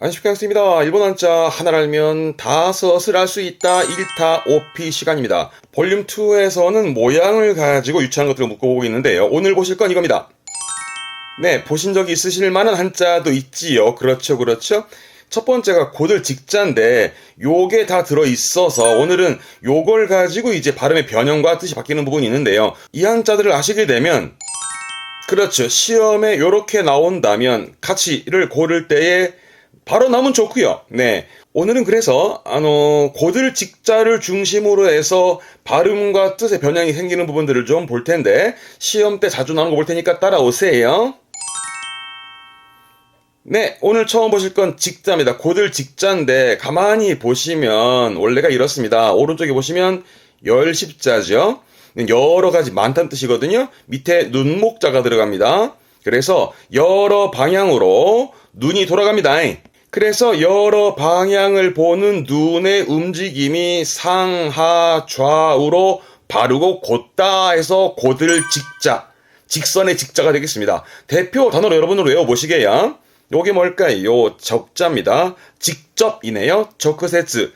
안식학습니다. 일본 한자 하나를 알면 다섯을 알 수 있다. 1타 5피 시간입니다. 볼륨 2에서는 모양을 가지고 유치한 것들을 묶어보고 있는데요. 오늘 보실 건 이겁니다. 네, 보신 적이 있으실 만한 한자도 있지요. 그렇죠. 첫 번째가 곧을 직자인데 요게 다 들어있어서 오늘은 요걸 가지고 이제 발음의 변형과 뜻이 바뀌는 부분이 있는데요. 이 한자들을 아시게 되면 그렇죠. 시험에 요렇게 나온다면 가치를 고를 때에 바로 나오면 좋고요. 네. 오늘은 그래서 곧을 직자를 중심으로 해서 발음과 뜻의 변형이 생기는 부분들을 좀 볼 텐데 시험 때 자주 나오는 거 볼 테니까 따라오세요. 네, 오늘 처음 보실 건 직자입니다. 곧을 직자인데 가만히 보시면 원래가 이렇습니다. 오른쪽에 보시면 열십자죠. 여러 가지 많다는 뜻이거든요. 밑에 눈목자가 들어갑니다. 그래서 여러 방향으로 눈이 돌아갑니다. 그래서 여러 방향을 보는 눈의 움직임이 상하 좌우로 바르고 곧다 해서 곧을 직자, 직선의 직자가 되겠습니다. 대표 단어로 여러분으로 외워보시게요. 요게 뭘까요? 적자입니다. 직접이네요. 초크세츠,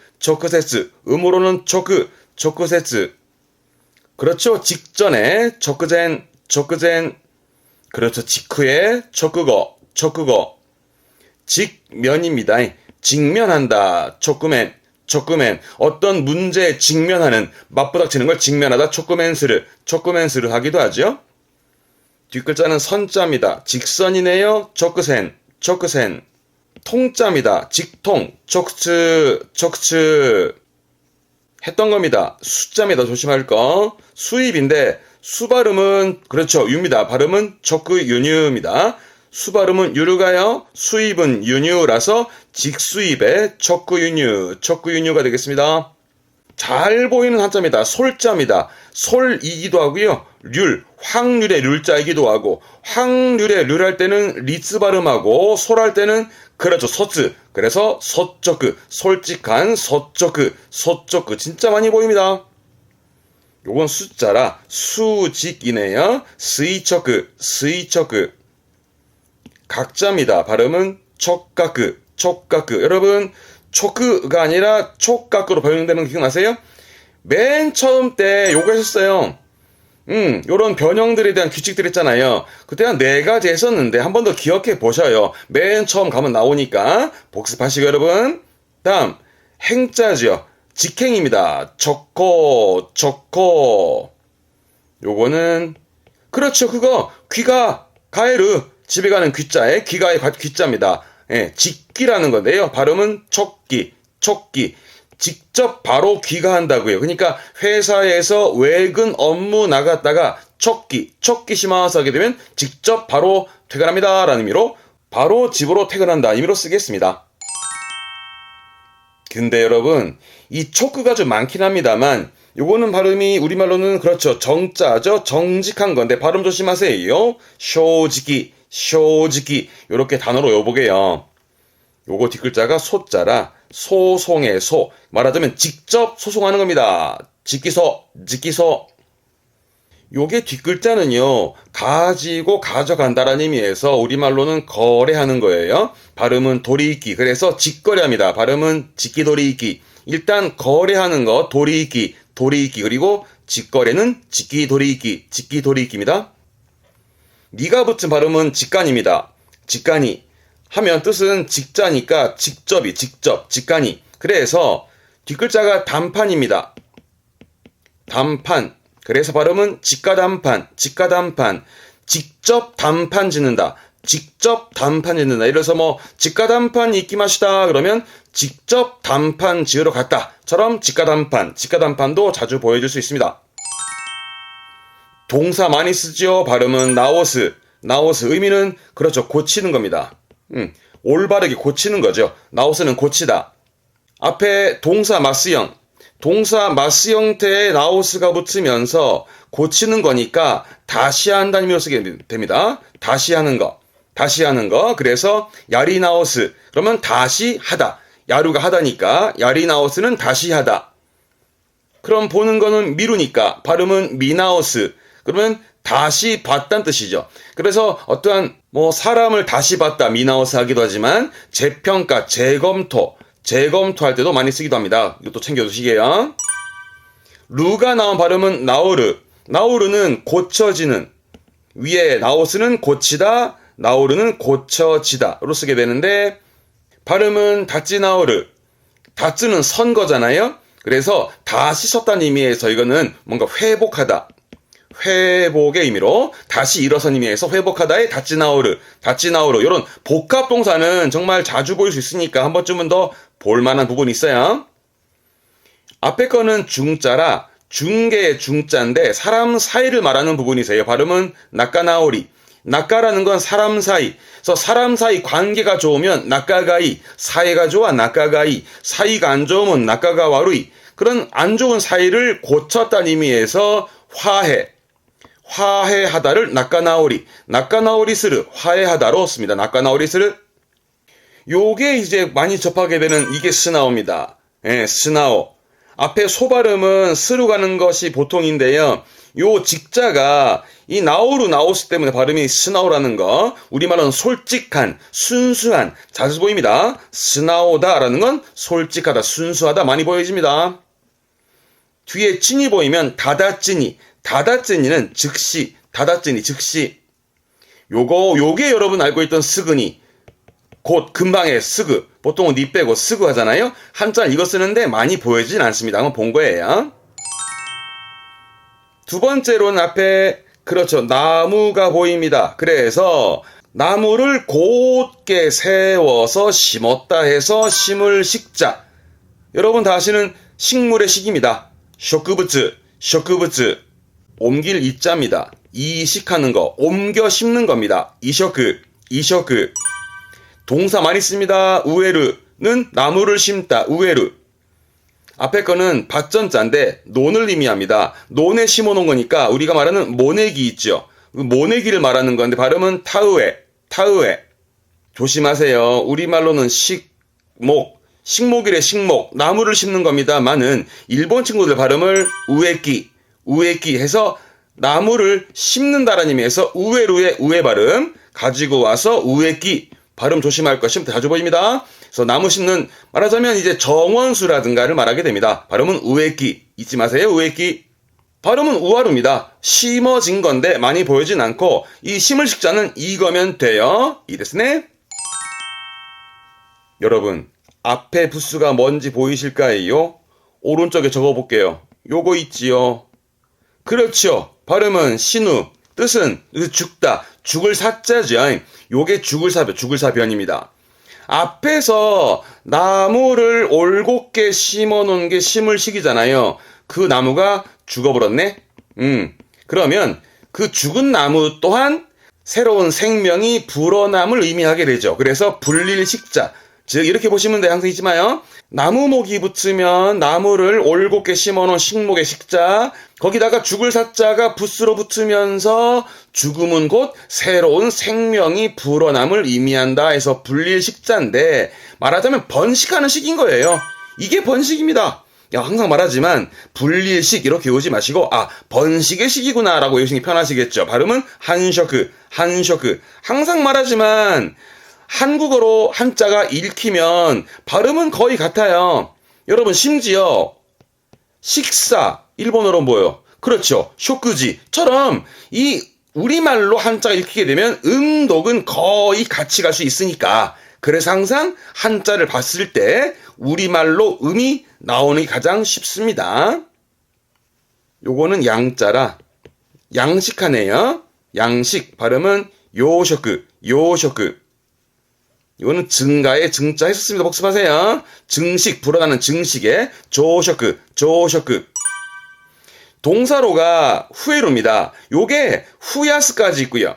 음으로는 초크세츠. 그렇죠. 직전에 초크젠. 그렇죠. 직후에 초크거. 직면입니다. 직면한다. 초크맨. 어떤 문제에 직면하는, 맞부닥치는 걸 직면하다. 초크맨스를 하기도 하죠. 뒷글자는 선자입니다. 직선이네요. 초크센. 통자입니다. 직통. 촉츠. 했던 겁니다. 숫자입니다. 조심할 거. 수입인데, 수 발음은, 그렇죠. 유입니다. 발음은 초크유뉴입니다. 수 발음은 유르가요. 수입은 유뉴라서 직수입에 초크유뉴가 되겠습니다. 잘 보이는 한자입니다. 솔자입니다. 솔이기도 하고요. 확률의 률자이기도 하고, 확률의 률할 때는 리츠 발음하고, 솔할 때는 그렇죠. 소츠. 그래서 소초크, 솔직한 소초크 진짜 많이 보입니다. 요건 숫자라 수직이네요. 스이초크. 각자입니다. 발음은 촉가크. 여러분 초크가 아니라 촉각으로 변형되는 거 기억나세요? 맨 처음 때 요거 했었어요. 요런 변형들에 대한 규칙들 있잖아요. 그때 한 4가지 했었는데 한 번 더 기억해 보셔요. 맨 처음 가면 나오니까 복습하시고 여러분. 다음 행자죠. 직행입니다. 적코. 요거는 그렇죠. 그거 귀가 가에르 집에 가는 귀자에 귀가의 귀자입니다. 예, 직기라는 건데요. 발음은 촉기. 직접 바로 귀가한다고요. 그러니까 회사에서 외근 업무 나갔다가 촉기 시마와서 하게 되면 직접 바로 퇴근합니다 라는 의미로 바로 집으로 퇴근한다 의미로 쓰겠습니다. 근데 여러분 이 초크가 좀 많긴 합니다만 요거는 발음이 우리말로는 그렇죠. 정자죠. 정직한 건데 발음 조심하세요. 쇼지기 요렇게 단어로 외워보게요. 요거 뒷글자가 소자라 소송의 소. 말하자면 직접 소송하는 겁니다. 직기소. 요게 뒷글자는요. 가지고 가져간다라는 의미에서 우리말로는 거래하는 거예요. 발음은 도리이끼. 그래서 직거래합니다. 발음은 직기도리이끼. 일단 거래하는 거 도리이끼. 그리고 직거래는 직기도리이끼입니다. 니가 붙은 발음은 직간입니다. 직간이. 하면 뜻은 직자니까 직간이. 그래서 뒷글자가 단판입니다. 단판. 그래서 발음은 직가단판. 직접 단판 짓는다. 이래서 직가단판 있기마시다 그러면 직접 단판 지으러 갔다처럼 직가단판도 자주 보여줄 수 있습니다. 동사 많이 쓰죠. 발음은 나오스. 의미는 그렇죠. 고치는 겁니다. 올바르게 고치는 거죠. 나오스는 고치다. 앞에 동사 마스형 형태의 나오스가 붙으면서 고치는 거니까 다시 한다는 의미로 쓰게 됩니다. 다시 하는 거. 그래서 야리나오스. 그러면 다시 하다. 야루가 하다니까 야리나오스는 다시 하다. 그럼 보는 거는 미루니까 발음은 미나오스. 그러면 다시 봤다는 뜻이죠. 그래서 어떠한 사람을 다시 봤다 미나오스 하기도 하지만 재평가, 재검토할 때도 많이 쓰기도 합니다. 이것도 챙겨두시게요. 루가 나온 발음은 나오르. 나오르는 고쳐지는, 위에 나오스는 고치다, 나오르는 고쳐지다로 쓰게 되는데 발음은 다찌 나오르. 다찌는 선 거잖아요. 그래서 다시 섰다는 의미에서 이거는 뭔가 회복하다, 회복의 의미로 다시 일어선 의미에서 회복하다의 다찌 나오르 이런 복합 동사는 정말 자주 보일 수 있으니까 한 번쯤은 더 볼만한 부분이 있어요. 앞에 거는 중자라 중개의 중자인데 사람 사이를 말하는 부분이세요. 발음은 나까나오리. 나까라는 건 사람 사이. 그래서 사람 사이 관계가 좋으면 나까가이, 사이가 좋아 나까가이, 사이가 안 좋으면 나까가 와루이. 그런 안 좋은 사이를 고쳤다는 의미에서 화해하다를 나까나오리스르, 화해하다로 씁니다. 나까나오리스르. 요게 이제 많이 접하게 되는 이게 스나오입니다. 예, 스나오. 앞에 소발음은 스루 가는 것이 보통인데요. 요 직자가 이 나오스 때문에 발음이 스나오라는 거, 우리말로는 솔직한, 순수한, 자주 보입니다. 스나오다라는 건 솔직하다, 순수하다 많이 보여집니다. 뒤에 찐이 보이면 다다찐이는 즉시, 요게 여러분 알고 있던 스그니, 곧 금방의 스그, 보통은 니 빼고 스그 하잖아요. 한자 이거 쓰는데 많이 보여지진 않습니다. 한번 본 거예요. 두 번째로는 앞에 그렇죠, 나무가 보입니다. 그래서 나무를 곧게 세워서 심었다 해서 심을 식자. 여러분 다 아시는 식물의 식입니다. 쇼크부츠. 옮길 이자입니다. 이식하는 거, 옮겨 심는 겁니다. 이셔크. 동사 많이 씁니다. 우에르는 나무를 심다. 우에르. 앞에 거는 밭전자인데 논을 의미합니다. 논에 심어놓은 거니까 우리가 말하는 모내기 있죠. 모내기를 말하는 건데 발음은 타으에. 조심하세요. 우리말로는 식목이래 식목. 나무를 심는 겁니다만은 일본 친구들 발음을 우에끼 해서 나무를 심는다라는 의미에서 우에루의 우에 발음 가지고 와서 우에끼. 발음 조심할 것이 자주 보입니다. 그래서 나무 심는, 말하자면 이제 정원수라든가를 말하게 됩니다. 발음은 우에끼. 잊지 마세요. 우에끼. 발음은 우아루입니다. 심어진 건데 많이 보이진 않고 이 심을 식자는 이거면 돼요. 이데스네. 여러분 앞에 부수가 뭔지 보이실까요? 오른쪽에 적어볼게요. 요거 있지요. 그렇죠. 발음은 신우. 뜻은 죽다. 죽을 사자죠. 요게 죽을사변입니다. 앞에서 나무를 올곧게 심어놓은 게 심을식이잖아요. 그 나무가 죽어버렸네? 그러면 그 죽은 나무 또한 새로운 생명이 불어남을 의미하게 되죠. 그래서 불릴식자. 즉 이렇게 보시면 돼요. 항상 잊지 마요. 나무목이 붙으면 나무를 올곧게 심어놓은 식목의 식자, 거기다가 죽을 사자가 붓으로 붙으면서 죽음은 곧 새로운 생명이 불어남을 의미한다 해서 불릴식자인데 말하자면 번식하는 식인 거예요. 이게 번식입니다. 항상 말하지만 불릴식 이렇게 외우지 마시고 번식의 식이구나 라고 외우시는 게 편하시겠죠. 발음은 한셔크. 항상 말하지만 한국어로 한자가 읽히면 발음은 거의 같아요. 여러분 심지어 식사, 일본어로 뭐예요? 그렇죠. 쇼크지처럼 이 우리말로 한자가 읽히게 되면 음독은 거의 같이 갈 수 있으니까 그래서 항상 한자를 봤을 때 우리말로 음이 나오는 게 가장 쉽습니다. 요거는 양자라 양식하네요. 양식 발음은 요쇼크. 이거는 증가의 증자 했었습니다. 복습하세요. 증식, 불어나는 증식에 조셔크. 동사로가 후에루입니다. 요게 후야스까지 있고요.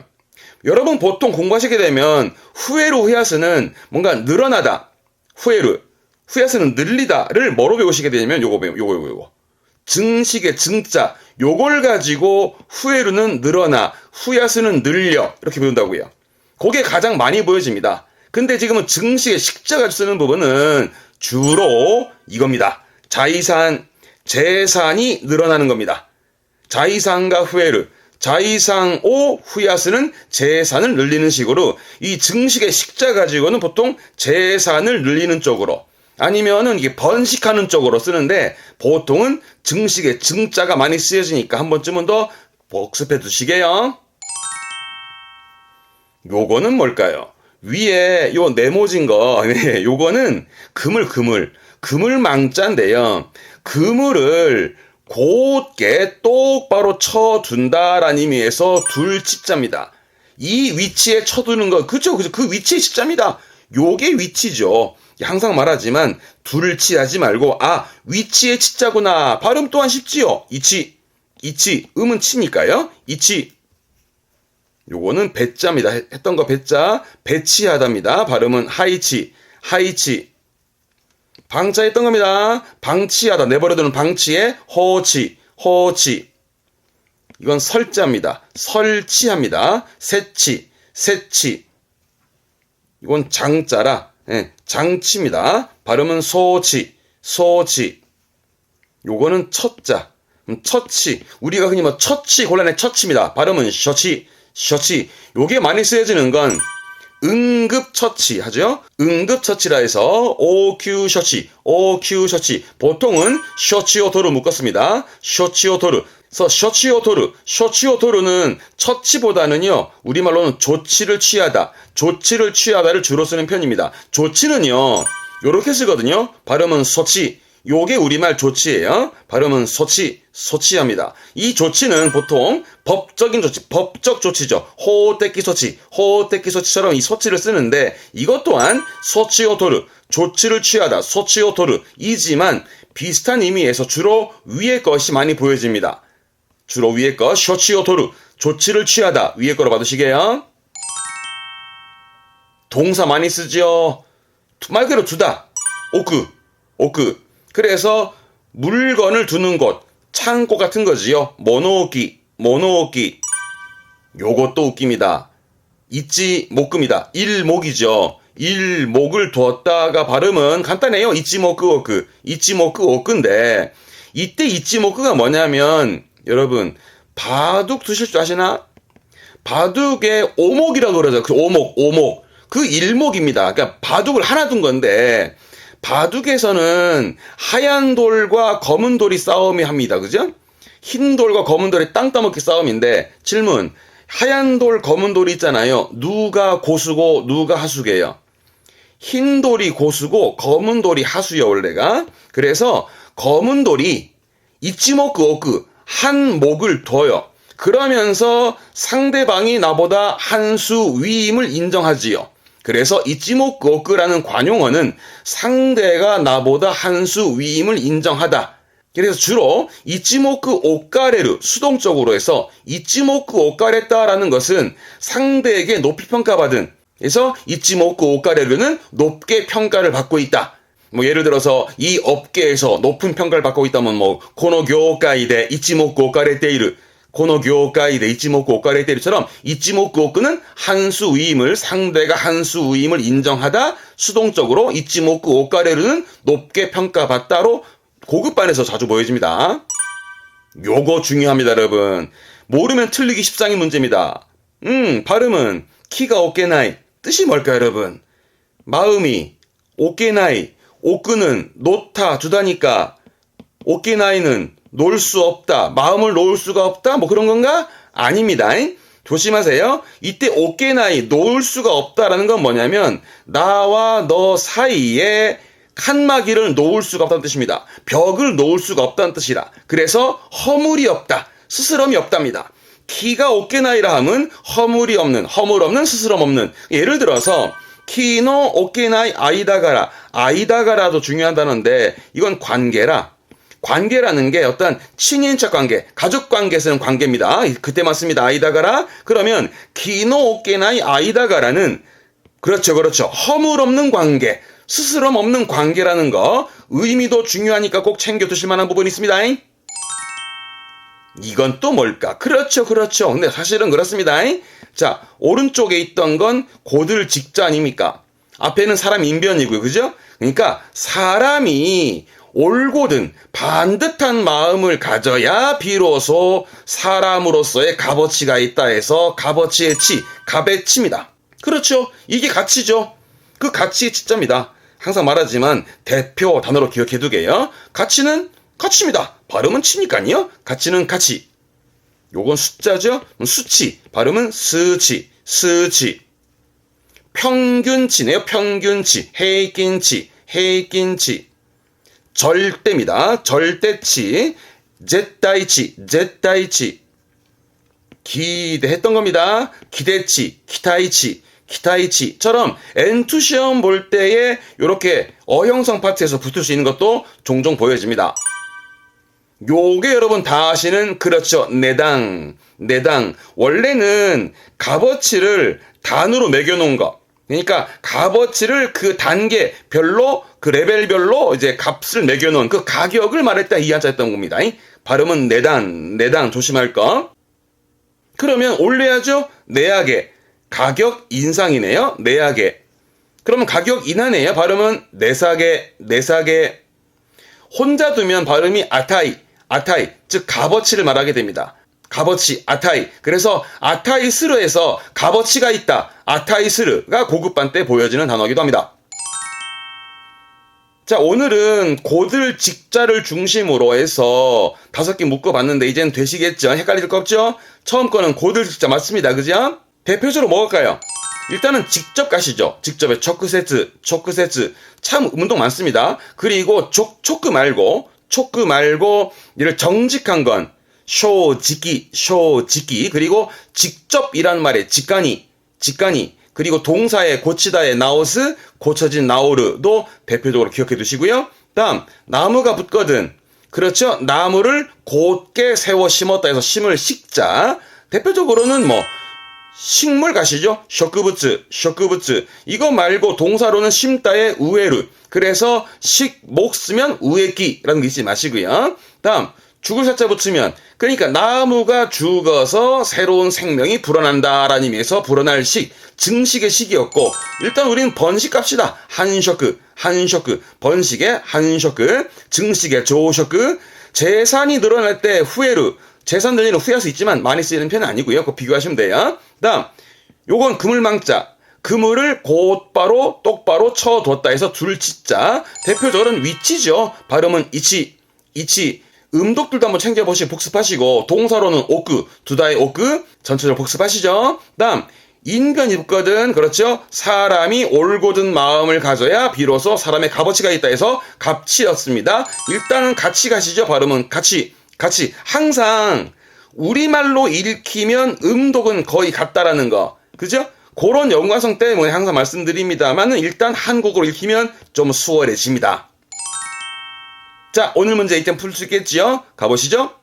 여러분 보통 공부하시게 되면 후에루 후야스는 뭔가 늘어나다. 후야스는 늘리다를 뭐로 배우시게 되냐면 요거. 증식의 증자. 요걸 가지고 후에루는 늘어나, 후야스는 늘려. 이렇게 배운다고요. 그게 가장 많이 보여집니다. 근데 지금은 증식의 식자가 쓰는 부분은 주로 이겁니다. 재산이 늘어나는 겁니다. 자이산과 후에르. 자이상 오 후야스는 재산을 늘리는 식으로 이 증식의 식자 가지고는 보통 재산을 늘리는 쪽으로 아니면은 이게 번식하는 쪽으로 쓰는데 보통은 증식의 증자가 많이 쓰여지니까 한 번쯤은 더 복습해 두시게요. 요거는 뭘까요? 위에 요 네모진 거, 네, 요거는 그물망자인데요. 그물을 곧게 똑바로 쳐둔다라는 의미에서 둘치자입니다. 이 위치에 쳐두는 거, 그쵸? 그 위치의 치자입니다. 요게 위치죠. 항상 말하지만 둘치하지 말고, 위치의 치자구나. 발음 또한 쉽지요. 이치, 음은 치니까요. 이치. 요거는 배자입니다. 했던 거 배자, 배치하다입니다. 발음은 하이치. 방자 했던 겁니다. 방치하다, 내버려두는 방치에 호치. 이건 설자입니다. 설치합니다. 세치. 이건 장자라, 장치입니다. 발음은 소치. 요거는 첫자, 처치. 우리가 흔히 처치 곤란의 처치입니다. 발음은 셔치. 요게 많이 쓰여지는 건 응급처치 하죠. 응급처치라 해서 오큐 셔치. 보통은 셔치오토르 묶었습니다. 셔치오토르. 그래서 셔치오토르는 처치보다는요, 우리말로는 조치를 취하다를 주로 쓰는 편입니다. 조치는요, 요렇게 쓰거든요. 발음은 소치. 요게 우리말 조치예요. 발음은 소치합니다. 이 조치는 보통 법적인 조치, 법적 조치죠. 호떼끼 소치처럼 이 소치를 쓰는데 이것 또한 소치오토르, 조치를 취하다, 소치오토르이지만 비슷한 의미에서 주로 위의 것이 많이 보여집니다. 주로 위의 것, 쇼치오토르, 조치를 취하다, 위의 거로 받으시게요. 동사 많이 쓰죠. 말 그대로 두다, 오크. 그래서 물건을 두는 곳, 창고 같은 거지요. 모노오키. 요것도 웃깁니다. 이치모크입니다. 일목이죠. 일목을 두었다가 발음은 간단해요. 이치모크 오크인데 이때 이치모크가 뭐냐면 여러분 바둑 두실 줄 아시나? 바둑의 오목이라고 그러죠. 그 오목. 그 일목입니다. 그러니까 바둑을 하나 둔 건데 바둑에서는 하얀 돌과 검은 돌이 싸움이 합니다. 그죠? 흰 돌과 검은 돌이 땅 따먹기 싸움인데 질문, 하얀 돌, 검은 돌이 있잖아요. 누가 고수고 누가 하수게요? 흰 돌이 고수고 검은 돌이 하수요, 원래가. 그래서 검은 돌이 이치모크 오크, 한 목을 둬요. 그러면서 상대방이 나보다 한 수 위임을 인정하지요. 그래서 이치모크 오크라는 관용어는 상대가 나보다 한 수 위임을 인정하다. 그래서 주로 이치모크 오카레르, 수동적으로 해서 이치모크 오카레타라는 것은 상대에게 높이 평가받은, 그래서 이치모크 오카레르는 높게 평가를 받고 있다. 예를 들어서 이 업계에서 높은 평가를 받고 있다면 고노 교카이데 이치모크 오카레테이르, 고노교가이데 이치모크 오카레테이르처럼 이치모크 오크는 한수 위임을, 상대가 한수 위임을 인정하다. 수동적으로 이치모크 오카레르는 높게 평가받다로 고급반에서 자주 보여집니다. 요거 중요합니다, 여러분. 모르면 틀리기 십상의 문제입니다. 발음은 키가 오케나이. 뜻이 뭘까요, 여러분? 마음이 오케나이. 오크는 놓다, 두다니까 오케나이는 놓을 수 없다, 마음을 놓을 수가 없다, 그런 건가? 아닙니다. 조심하세요. 이때 오케나이, 놓을 수가 없다라는 건 뭐냐면 나와 너 사이에 칸막이를 놓을 수가 없다는 뜻입니다. 벽을 놓을 수가 없다는 뜻이라. 그래서 허물이 없다, 스스럼이 없답니다. 키가 오케나이라 함은 허물 없는, 스스럼 없는. 예를 들어서 키노 오케나이 아이다가라도 중요한 단어인데 이건 관계라는 게 어떤 친인척 관계, 가족 관계에서는 관계입니다. 그때만 씁니다. 아이다가라. 그러면 키노 오케나이 아이다가라는 그렇죠. 허물 없는 관계, 스스럼 없는 관계라는 거, 의미도 중요하니까 꼭 챙겨 두실 만한 부분이 있습니다. 이건 또 뭘까? 그렇죠. 근데 사실은 그렇습니다. 자, 오른쪽에 있던 건 고들 직자 아닙니까? 앞에는 사람 인변이고요. 그죠? 그러니까 사람이 올곧은 반듯한 마음을 가져야 비로소 사람으로서의 값어치가 있다 해서 값어치의 치, 값의 치입니다. 그렇죠. 이게 가치죠. 그 가치의 치자입니다. 항상 말하지만 대표 단어로 기억해두게요. 가치는 가치입니다. 발음은 치니까요. 가치는 가치. 요건 숫자죠. 수치. 발음은 스치. 스치. 평균치네요. 평균치. 헤이긴치. 헤이긴치. 절대입니다. 절대치. 젯다이치. 젯다이치. 기대했던 겁니다. 기대치. 기타이치. 기타이치처럼 엔투 시험 볼 때에 이렇게 어형성 파트에서 붙을 수 있는 것도 종종 보여집니다. 요게 여러분 다 아시는 그렇죠. 내당. 내당. 원래는 값어치를 단으로 매겨놓은 거. 그러니까 값어치를 그 단계별로 그 레벨별로 이제 값을 매겨놓은 그 가격을 말할 때 이 한자였던 겁니다. 발음은 내당. 내당 조심할 거. 그러면 올려야죠. 내약에. 가격 인상이네요. 내약에. 그러면 가격 인하네요. 발음은 내사게. 내사게. 혼자 두면 발음이 아타이. 아타이. 즉 값어치를 말하게 됩니다. 값어치. 아타이. 그래서 아타이스르에서 값어치가 있다. 아타이스르가 고급반 때 보여지는 단어이기도 합니다. 자, 오늘은 고들 직자를 중심으로 해서 5개 묶어봤는데 이제는 되시겠죠? 헷갈릴 거 없죠? 처음 거는 고들 직자 맞습니다. 그죠? 대표적으로 뭐일까요? 일단은 직접 가시죠. 직접에 초크세트, 초크세트. 참 운동 많습니다. 그리고 초크 말고 이를 정직한 건 쇼지기, 쇼지기. 그리고 직접이란 말에 직간이. 그리고 동사의 고치다의 나오스, 고쳐진 나오르도 대표적으로 기억해 두시고요. 다음, 나무가 붙거든. 그렇죠? 나무를 곧게 세워 심었다 해서 심을 식자. 대표적으로는 식물 가시죠? 쇼크부츠. 이거 말고 동사로는 심다의 우에르. 그래서 목 쓰면 우에끼라는 거 잊지 마시고요. 다음, 죽을 사자 붙이면, 그러니까 나무가 죽어서 새로운 생명이 불어난다라는 의미에서 불어날 식, 증식의 식이었고, 일단 우리는 번식 갑시다. 한쇼크, 번식의 한쇼크, 증식의 조쇼크, 재산이 늘어날 때 후에르, 재산 늘리는 후에 수 있지만 많이 쓰이는 편은 아니고요. 그거 비교하시면 돼요. 다음, 요건 그물망자. 그물을 곧바로 똑바로 쳐뒀다 해서 둘치자. 대표적으로는 위치죠. 발음은 이치. 음독들도 한번 챙겨보시고 복습하시고, 동사로는 오크, 두다의 오크, 전체적으로 복습하시죠. 다음, 인변이 붙거든. 그렇죠? 사람이 올곧은 마음을 가져야 비로소 사람의 값어치가 있다 해서 값치였습니다. 일단은 같이 가시죠. 발음은 같이. 항상 우리말로 읽히면 음독은 거의 같다라는 거. 그죠? 그런 연관성 때문에 항상 말씀드립니다만은 일단 한국어로 읽히면 좀 수월해집니다. 자, 오늘 문제 이tem 풀 수 있겠지요? 가보시죠.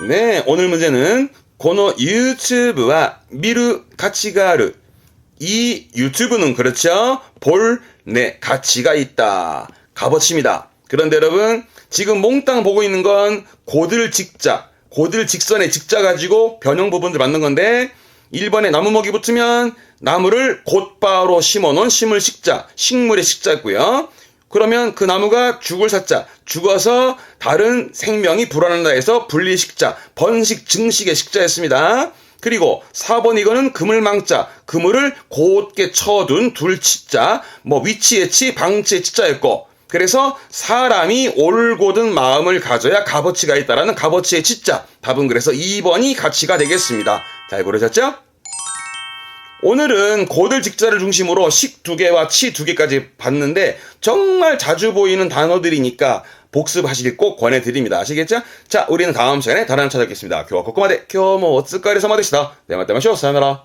네, 오늘 문제는 고노 유튜브와 미루 가치가 아르. 이 유튜브는 그렇죠? 볼 가치가 있다. 값어치입니다. 그런데 여러분, 지금 몽땅 보고 있는 건 고들 직선의 직자 가지고 변형 부분들 만든 건데, 1번에 나무먹이 붙으면 나무를 곧바로 심어놓은 심을 식자, 식물의 식자고요. 그러면 그 나무가 죽을 사자, 죽어서 다른 생명이 불어난다 해서 분리식자, 번식, 증식의 식자였습니다. 그리고 4번 이거는 그물망자, 그물을 곧게 쳐둔 둘치자, 위치의 치, 방치의 치자였고, 그래서 사람이 올곧은 마음을 가져야 값어치가 있다라는 값어치의 치자. 답은 그래서 2번이 가치가 되겠습니다. 잘 고르셨죠? 오늘은 고들 직자를 중심으로 식 2개와 치 2개까지 봤는데 정말 자주 보이는 단어들이니까 복습하시길 꼭 권해드립니다. 아시겠죠? 자, 우리는 다음 시간에 다른 하나 찾아뵙겠습니다. 교와 코코마데, 교모 오츠카레 사마데시다. 네, 맞다마쇼. 사요나라.